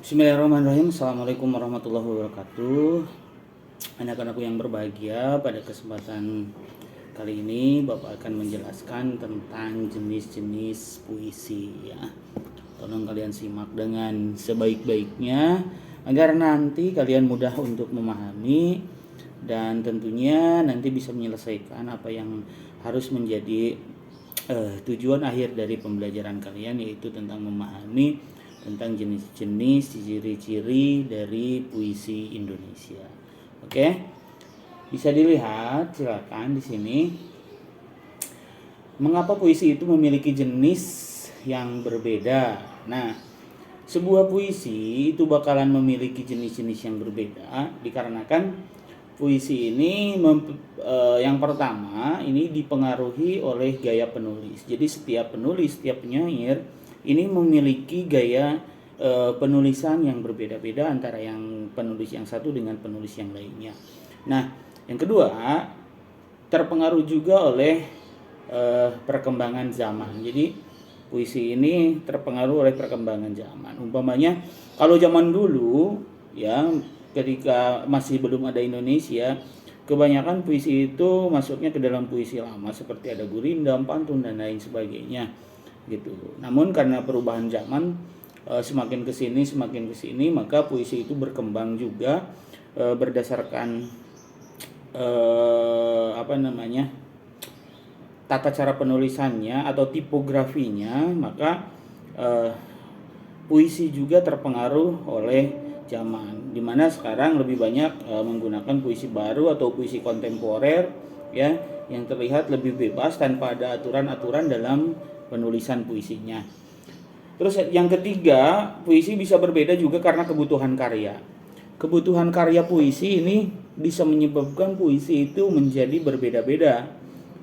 Bismillahirrahmanirrahim. Assalamualaikum warahmatullahi wabarakatuh. Anak-anakku yang berbahagia, pada kesempatan kali ini Bapak akan menjelaskan tentang jenis-jenis puisi ya. Tolong kalian simak dengan sebaik-baiknya agar nanti kalian mudah untuk memahami dan tentunya nanti bisa menyelesaikan apa yang harus menjadi tujuan akhir dari pembelajaran kalian, yaitu tentang memahami tentang jenis-jenis ciri-ciri dari puisi Indonesia. Oke, bisa dilihat silakan di sini. Mengapa puisi itu memiliki jenis yang berbeda? Nah, sebuah puisi itu bakalan memiliki jenis-jenis yang berbeda dikarenakan puisi ini yang pertama ini dipengaruhi oleh gaya penulis. Jadi setiap penulis, setiap penyair ini memiliki gaya penulisan yang berbeda-beda antara yang penulis yang satu dengan penulis yang lainnya. Nah, yang kedua terpengaruh juga oleh perkembangan zaman. Jadi puisi ini terpengaruh oleh perkembangan zaman. Umpamanya kalau zaman dulu ya, ketika masih belum ada Indonesia, kebanyakan puisi itu masuknya ke dalam puisi lama seperti ada gurindam, pantun dan lain sebagainya gitu. Namun karena perubahan zaman semakin kesini maka puisi itu berkembang juga berdasarkan tata cara penulisannya atau tipografinya, maka puisi juga terpengaruh oleh zaman, dimana sekarang lebih banyak menggunakan puisi baru atau puisi kontemporer ya, yang terlihat lebih bebas tanpa ada aturan-aturan dalam penulisan puisinya. Terus yang ketiga, puisi bisa berbeda juga karena kebutuhan karya. Kebutuhan karya puisi ini bisa menyebabkan puisi itu menjadi berbeda-beda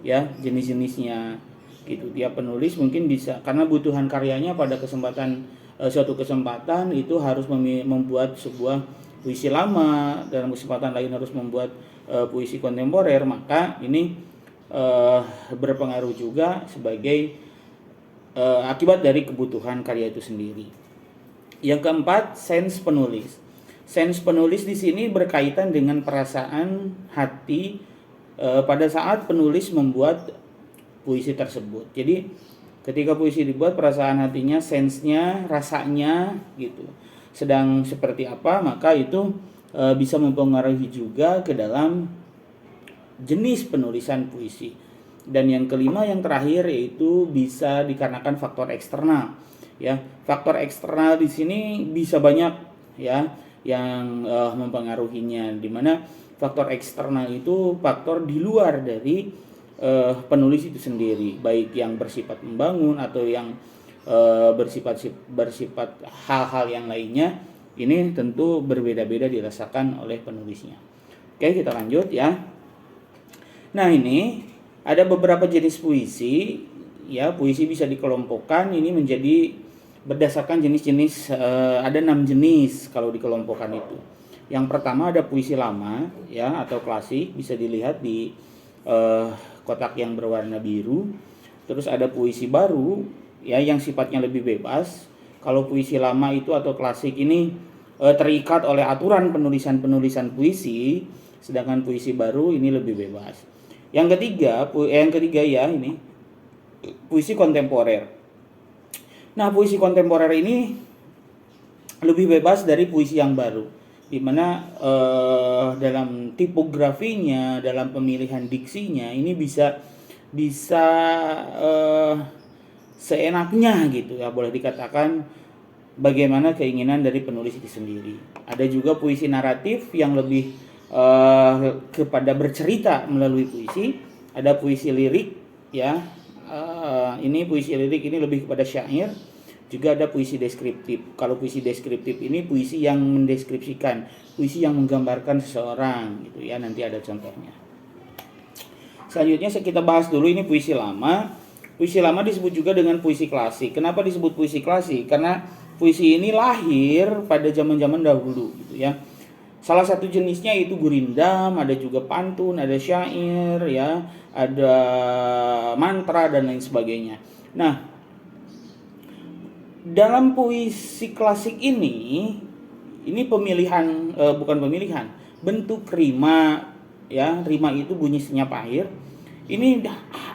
ya jenis-jenisnya gitu. Tiap penulis mungkin bisa, karena kebutuhan karyanya pada suatu kesempatan itu harus membuat sebuah puisi lama, dalam kesempatan lain harus membuat puisi kontemporer, maka ini berpengaruh juga sebagai akibat dari kebutuhan karya itu sendiri. Yang keempat, sense penulis. Sense penulis di sini berkaitan dengan perasaan hati pada saat penulis membuat puisi tersebut. Jadi ketika puisi dibuat, perasaan hatinya, sense-nya, rasanya gitu sedang seperti apa, maka itu bisa mempengaruhi juga ke dalam jenis penulisan puisi. Dan yang kelima, yang terakhir, yaitu bisa dikarenakan faktor eksternal ya. Faktor eksternal di sini bisa banyak ya yang mempengaruhinya, dimana faktor eksternal itu faktor di luar dari penulis itu sendiri, baik yang bersifat membangun atau yang bersifat hal-hal yang lainnya. Ini tentu berbeda-beda dirasakan oleh penulisnya. Oke, kita lanjut ya. Nah, ini ada beberapa jenis puisi ya. Puisi bisa dikelompokkan ini menjadi berdasarkan jenis-jenis, ada 6 jenis kalau dikelompokkan itu. Yang pertama ada puisi lama ya atau klasik, bisa dilihat di kotak yang berwarna biru. Terus ada puisi baru ya yang sifatnya lebih bebas. Kalau puisi lama itu atau klasik ini terikat oleh aturan penulisan puisi, sedangkan puisi baru ini lebih bebas. Yang ketiga ya, ini puisi kontemporer. Nah, puisi kontemporer ini lebih bebas dari puisi yang baru, di mana dalam tipografinya, dalam pemilihan diksinya ini bisa seenaknya gitu ya, boleh dikatakan bagaimana keinginan dari penulis itu sendiri. Ada juga puisi naratif yang lebih kepada bercerita melalui puisi. Ada puisi lirik ya. Ini puisi lirik ini lebih kepada syair. Juga ada puisi deskriptif. Kalau puisi deskriptif ini puisi yang mendeskripsikan, puisi yang menggambarkan seseorang gitu ya. Nanti ada contohnya. Selanjutnya kita bahas dulu ini puisi lama. Puisi lama disebut juga dengan puisi klasik. Kenapa disebut puisi klasik? Karena puisi ini lahir pada zaman-zaman dahulu gitu ya. Salah satu jenisnya itu gurindam, ada juga pantun, ada syair ya, ada mantra dan lain sebagainya. Nah, dalam puisi klasik ini ini pemilihan bukan pemilihan, bentuk rima ya. Rima itu bunyi senyap akhir. Ini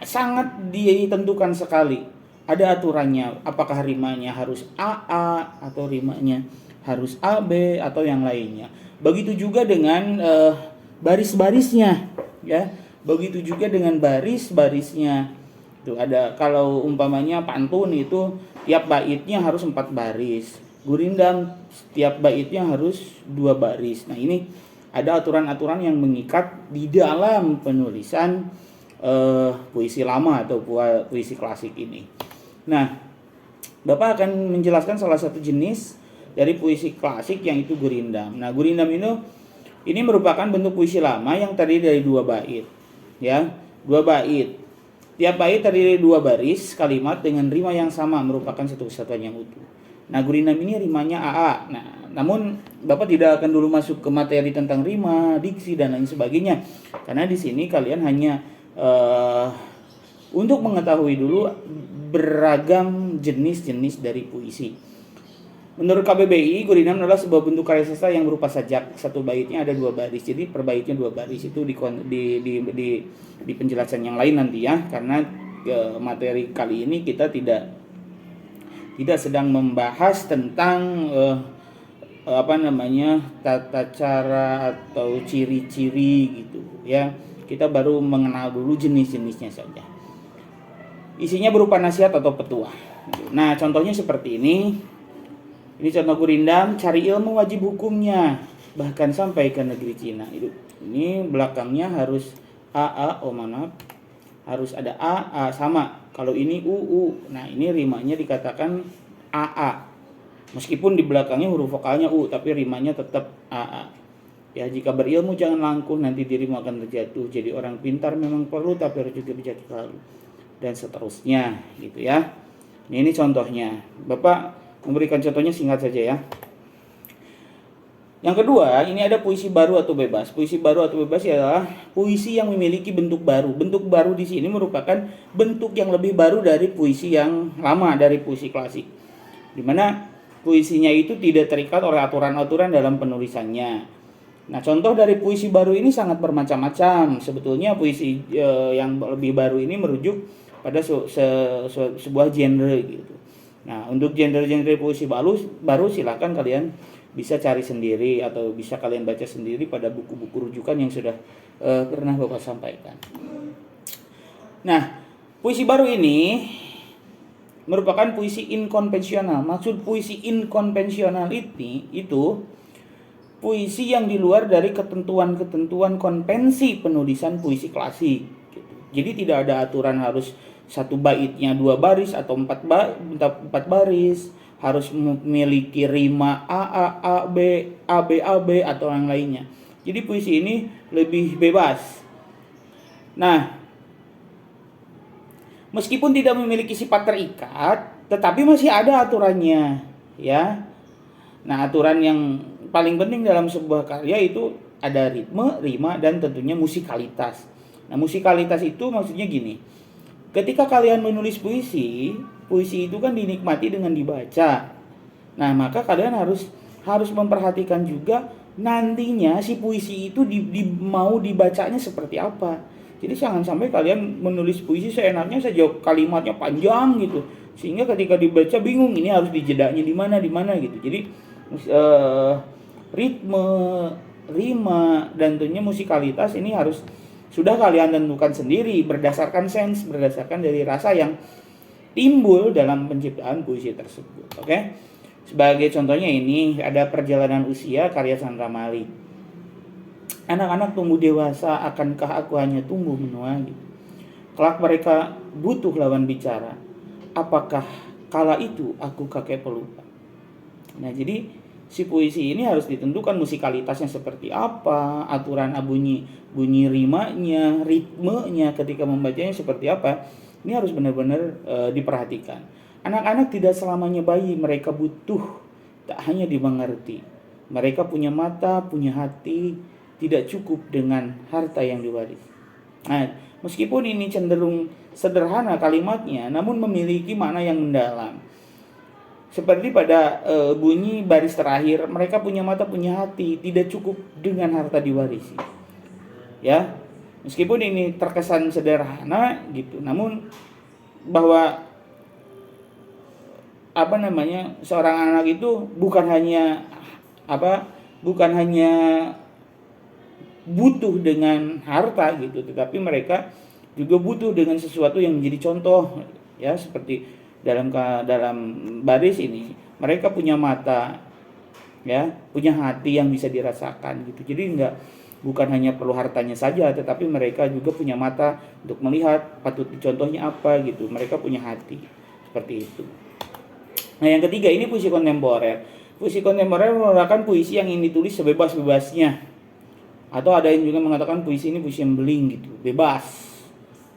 sangat ditentukan sekali. Ada aturannya, apakah rimanya harus AA atau rimanya harus AB atau yang lainnya. Begitu juga dengan baris-barisnya ya. Begitu juga dengan baris-barisnya. Tuh ada, kalau umpamanya pantun itu tiap baitnya harus 4 baris. Gurindam setiap baitnya harus 2 baris. Nah, ini ada aturan-aturan yang mengikat di dalam penulisan puisi lama atau puisi klasik ini. Nah, Bapak akan menjelaskan salah satu jenis dari puisi klasik yang itu gurindam. Nah, gurindam ini merupakan bentuk puisi lama yang terdiri dari 2 bait. Ya, 2 bait. Tiap bait terdiri dari 2 baris kalimat dengan rima yang sama, merupakan satu kesatuan yang utuh. Nah, gurindam ini rimanya AA. Nah, namun Bapak tidak akan dulu masuk ke materi tentang rima, diksi dan lain sebagainya. Karena di sini kalian hanya untuk mengetahui dulu beragam jenis-jenis dari puisi. Menurut KBBI, gurindam adalah sebuah bentuk karya sastra yang berupa sajak. Satu baitnya ada 2 baris. Jadi per baitnya 2 baris. Itu di penjelasan yang lain nanti ya. Karena materi kali ini kita tidak sedang membahas tentang tata cara atau ciri-ciri gitu ya. Kita baru mengenal dulu jenis-jenisnya saja. Isinya berupa nasihat atau petuah. Nah, contohnya seperti ini. Ini contoh gurindam, cari ilmu wajib hukumnya, bahkan sampai ke negeri Cina. Ini belakangnya harus harus ada A sama. Kalau ini UU. Nah, ini rimanya dikatakan AA. Meskipun di belakangnya huruf vokalnya U, tapi rimanya tetap AA. Ya, jika berilmu jangan langkuh, nanti dirimu akan terjatuh. Jadi orang pintar memang perlu, tapi harus juga bijak selalu. Dan seterusnya, gitu ya. Ini contohnya. Bapak memberikan contohnya singkat saja ya. Yang kedua, ini ada puisi baru atau bebas. Puisi baru atau bebas adalah puisi yang memiliki bentuk baru. Bentuk baru di sini merupakan bentuk yang lebih baru dari puisi yang lama, dari puisi klasik. Di mana puisinya itu tidak terikat oleh aturan-aturan dalam penulisannya. Nah, contoh dari puisi baru ini sangat bermacam-macam. Sebetulnya puisi yang lebih baru ini merujuk pada sebuah genre gitu. Nah, untuk genre-genre puisi baru silakan kalian bisa cari sendiri atau bisa kalian baca sendiri pada buku-buku rujukan yang sudah pernah Bapak sampaikan. Nah, puisi baru ini merupakan puisi inkonvensional. Maksud puisi inkonvensional itu puisi yang di luar dari ketentuan-ketentuan konvensi penulisan puisi klasik gitu. Jadi tidak ada aturan harus satu baitnya 2 baris atau 4 baris, harus memiliki rima AA, AB, AB atau yang lainnya. Jadi puisi ini lebih bebas. Nah, meskipun tidak memiliki sifat terikat, tetapi masih ada aturannya ya. Nah, aturan yang paling penting dalam sebuah karya itu ada ritme, rima, dan tentunya musikalitas. Nah, musikalitas itu maksudnya gini. Ketika kalian menulis puisi itu kan dinikmati dengan dibaca. Nah, maka kalian harus memperhatikan juga nantinya si puisi itu mau dibacanya seperti apa. Jadi jangan sampai kalian menulis puisi seenaknya saja, kalimatnya panjang gitu. Sehingga ketika dibaca bingung ini harus dijedaknya di mana gitu. Jadi ritme, rima, dan tentunya musikalitas ini harus sudah kalian tentukan sendiri berdasarkan berdasarkan dari rasa yang timbul dalam penciptaan puisi tersebut. Oke. Sebagai contohnya ini ada Perjalanan Usia karya Chandra Malik. Anak-anak tumbuh dewasa, akankah aku hanya tumbuh menua gitu. Kelak mereka butuh lawan bicara. Apakah kala itu aku kakek pelupa. Nah, jadi si puisi ini harus ditentukan musikalitasnya seperti apa, aturan bunyi rimanya, ritmenya ketika membacanya seperti apa. Ini harus benar-benar diperhatikan. Anak-anak tidak selamanya bayi, mereka butuh tak hanya dimengerti. Mereka punya mata, punya hati, tidak cukup dengan harta yang diwaris. Nah, meskipun ini cenderung sederhana kalimatnya, namun memiliki makna yang mendalam. Seperti pada bunyi baris terakhir, mereka punya mata, punya hati, tidak cukup dengan harta diwarisi. Ya, meskipun ini terkesan sederhana gitu, namun bahwa seorang anak itu bukan hanya butuh dengan harta gitu, tetapi mereka juga butuh dengan sesuatu yang menjadi contoh, ya, seperti dalam baris ini mereka punya mata, ya, punya hati yang bisa dirasakan gitu. Jadi bukan hanya perlu hartanya saja, tetapi mereka juga punya mata untuk melihat patut dicontohnya apa gitu. Mereka punya hati seperti itu. Nah, yang ketiga ini puisi kontemporer. Puisi kontemporer merupakan puisi yang ingin ditulis sebebas-bebasnya, atau ada yang juga mengatakan puisi ini puisi yang beling gitu, bebas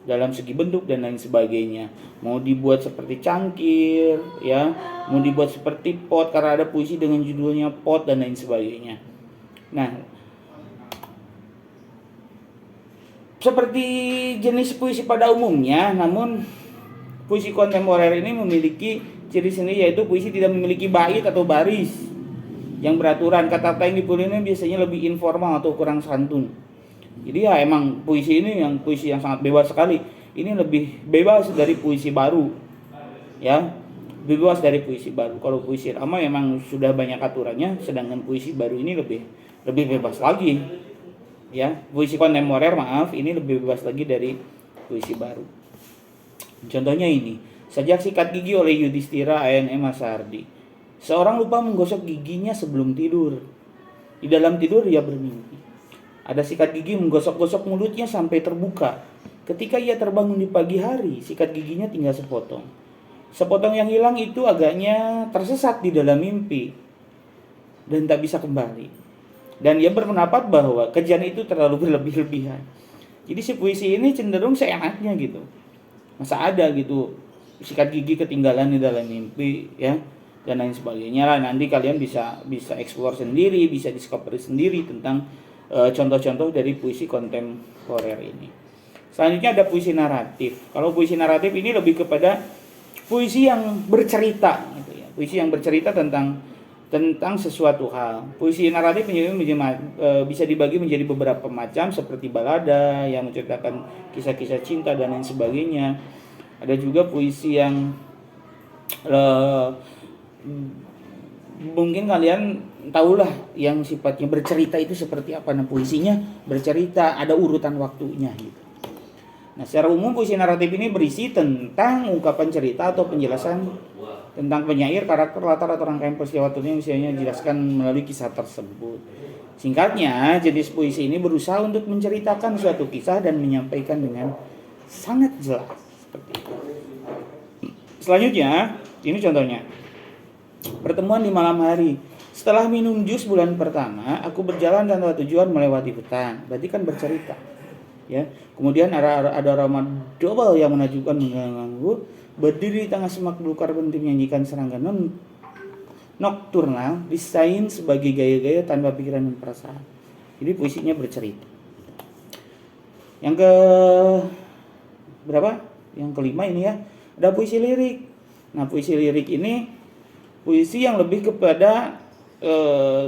dalam segi bentuk dan lain sebagainya. Mau dibuat seperti cangkir, ya, mau dibuat seperti pot, karena ada puisi dengan judulnya pot dan lain sebagainya. Nah, seperti jenis puisi pada umumnya, namun puisi kontemporer ini memiliki ciri sendiri, yaitu puisi tidak memiliki bait atau baris yang beraturan. Kata-kata yang dipilihnya biasanya lebih informal atau kurang santun. Jadi ya emang puisi ini puisi yang sangat bebas sekali. Ini lebih bebas dari puisi baru, ya, bebas dari puisi baru. Kalau puisi lama memang sudah banyak aturannya, sedangkan puisi baru ini lebih bebas lagi, ya. Puisi kontemporer ini lebih bebas lagi dari puisi baru. Contohnya ini, Sajak Sikat Gigi oleh Yudhistira A.N.M. Masardi. Seorang lupa menggosok giginya sebelum tidur. Di dalam tidur ia bermimpi. Ada sikat gigi menggosok-gosok mulutnya sampai terbuka. Ketika ia terbangun di pagi hari, sikat giginya tinggal sepotong. Sepotong yang hilang itu agaknya tersesat di dalam mimpi dan tak bisa kembali. Dan ia berpendapat bahwa kejadian itu terlalu berlebih-lebihan. Jadi si puisi ini cenderung seenaknya gitu. Masa ada gitu sikat gigi ketinggalan di dalam mimpi, ya, dan lain sebagainya lah. Nanti kalian bisa explore sendiri, bisa discover sendiri tentang contoh-contoh dari puisi kontemporer ini. Selanjutnya ada puisi naratif. Kalau puisi naratif ini lebih kepada puisi yang bercerita gitu ya. Puisi yang bercerita tentang sesuatu hal. Puisi naratif bisa dibagi menjadi beberapa macam, seperti balada yang menceritakan kisah-kisah cinta dan lain sebagainya. Ada juga puisi yang mungkin kalian tahulah yang sifatnya bercerita itu seperti apa. Nah, puisinya bercerita, ada urutan waktunya gitu. Nah, secara umum puisi naratif ini berisi tentang ungkapan cerita atau penjelasan tentang penyair, karakter, latar atau rangkaian peristiwa tertentu yang misalnya dijelaskan melalui kisah tersebut. Singkatnya, jenis puisi ini berusaha untuk menceritakan suatu kisah dan menyampaikan dengan sangat jelas seperti itu. Selanjutnya, ini contohnya. Pertemuan di malam hari. Setelah minum jus bulan pertama, aku berjalan tanpa tujuan melewati hutan. Berarti kan bercerita, ya. Kemudian ada aroma double yang menakjubkan mengganggu. Berdiri di tengah semak belukar berhenti menyanyikan serangga nokturnal, desain sebagai gaya-gaya tanpa pikiran dan perasaan. Jadi puisinya bercerita. Yang ke berapa? Yang kelima ini ya. Ada puisi lirik. Nah, puisi lirik ini puisi yang lebih kepada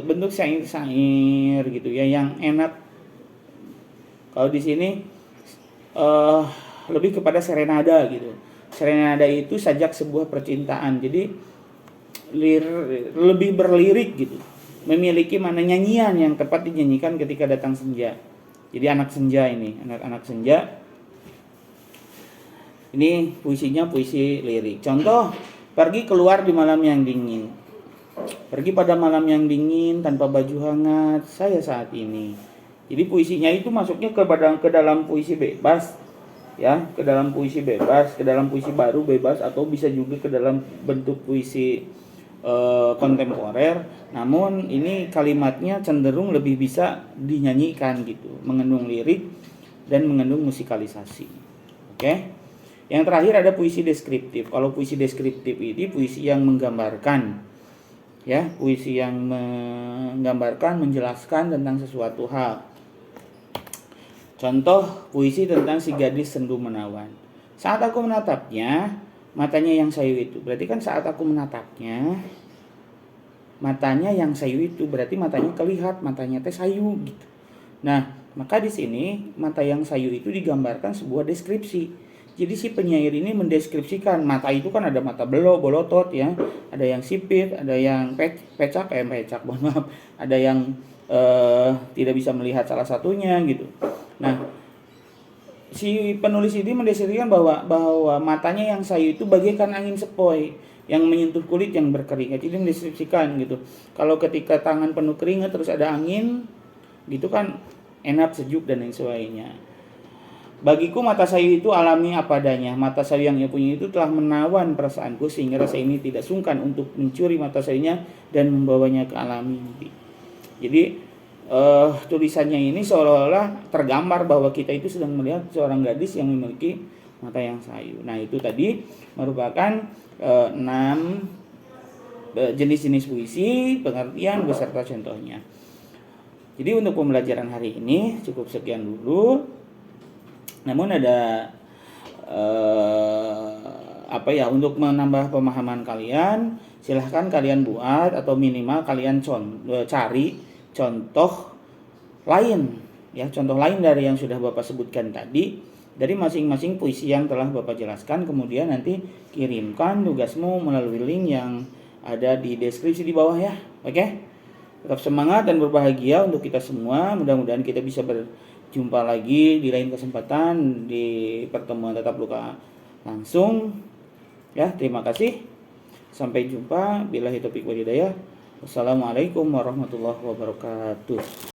bentuk syair-syair gitu ya, yang enak. Kalau di sini lebih kepada serenada gitu. Serenada itu sajak sebuah percintaan. Jadi lebih berlirik gitu. Memiliki mana nyanyian yang tepat dinyanyikan ketika datang senja. Jadi anak senja ini, anak-anak senja. Ini puisinya puisi lirik. Contoh, pergi keluar di malam yang dingin. Pergi pada malam yang dingin tanpa baju hangat saya saat ini. Jadi puisinya itu masuknya ke dalam puisi bebas, ya, ke dalam puisi bebas, ke dalam puisi baru bebas, atau bisa juga ke dalam bentuk puisi kontemporer. Namun ini kalimatnya cenderung lebih bisa dinyanyikan gitu, mengandung lirik dan mengandung musikalisasi. Oke. Yang terakhir ada puisi deskriptif. Kalau puisi deskriptif ini puisi yang menggambarkan, ya, puisi yang menggambarkan, menjelaskan tentang sesuatu hal. Contoh puisi tentang si gadis sendu menawan. Saat aku menatapnya, matanya yang sayu itu. Berarti kan saat aku menatapnya, matanya yang sayu itu berarti matanya kelihat, matanya teh sayu gitu. Nah, maka di sini mata yang sayu itu digambarkan sebuah deskripsi. Jadi si penyair ini mendeskripsikan mata itu kan ada mata bolotot ya, ada yang sipit, ada yang pecak, mohon maaf, ada yang tidak bisa melihat salah satunya gitu. Nah, si penulis ini mendeskripsikan bahwa matanya yang sayu itu bagaikan angin sepoi yang menyentuh kulit yang berkeringat. Jadi mendeskripsikan gitu. Kalau ketika tangan penuh keringat terus ada angin gitu kan enak, sejuk dan lain sebagainya. Bagiku mata sayu itu alami apa adanya. Mata sayu yang ia punya itu telah menawan perasaanku sehingga rasa ini tidak sungkan untuk mencuri mata sayunya dan membawanya ke alam mimpi. Jadi tulisannya ini seolah-olah tergambar bahwa kita itu sedang melihat seorang gadis yang memiliki mata yang sayu. Nah, itu tadi merupakan 6 jenis-jenis puisi, pengertian beserta contohnya. Jadi untuk pembelajaran hari ini cukup sekian dulu. Namun ada untuk menambah pemahaman kalian, silahkan kalian buat atau minimal kalian cari contoh lain ya, contoh lain dari yang sudah Bapak sebutkan tadi dari masing-masing puisi yang telah Bapak jelaskan. Kemudian nanti kirimkan tugasmu melalui link yang ada di deskripsi di bawah ya. Oke? Tetap semangat dan berbahagia untuk kita semua. Mudah-mudahan kita bisa berjumpa lagi di lain kesempatan di pertemuan tatap muka langsung. Ya, terima kasih. Sampai jumpa. Billahi taufiq wal hidayah. Wassalamualaikum warahmatullahi wabarakatuh.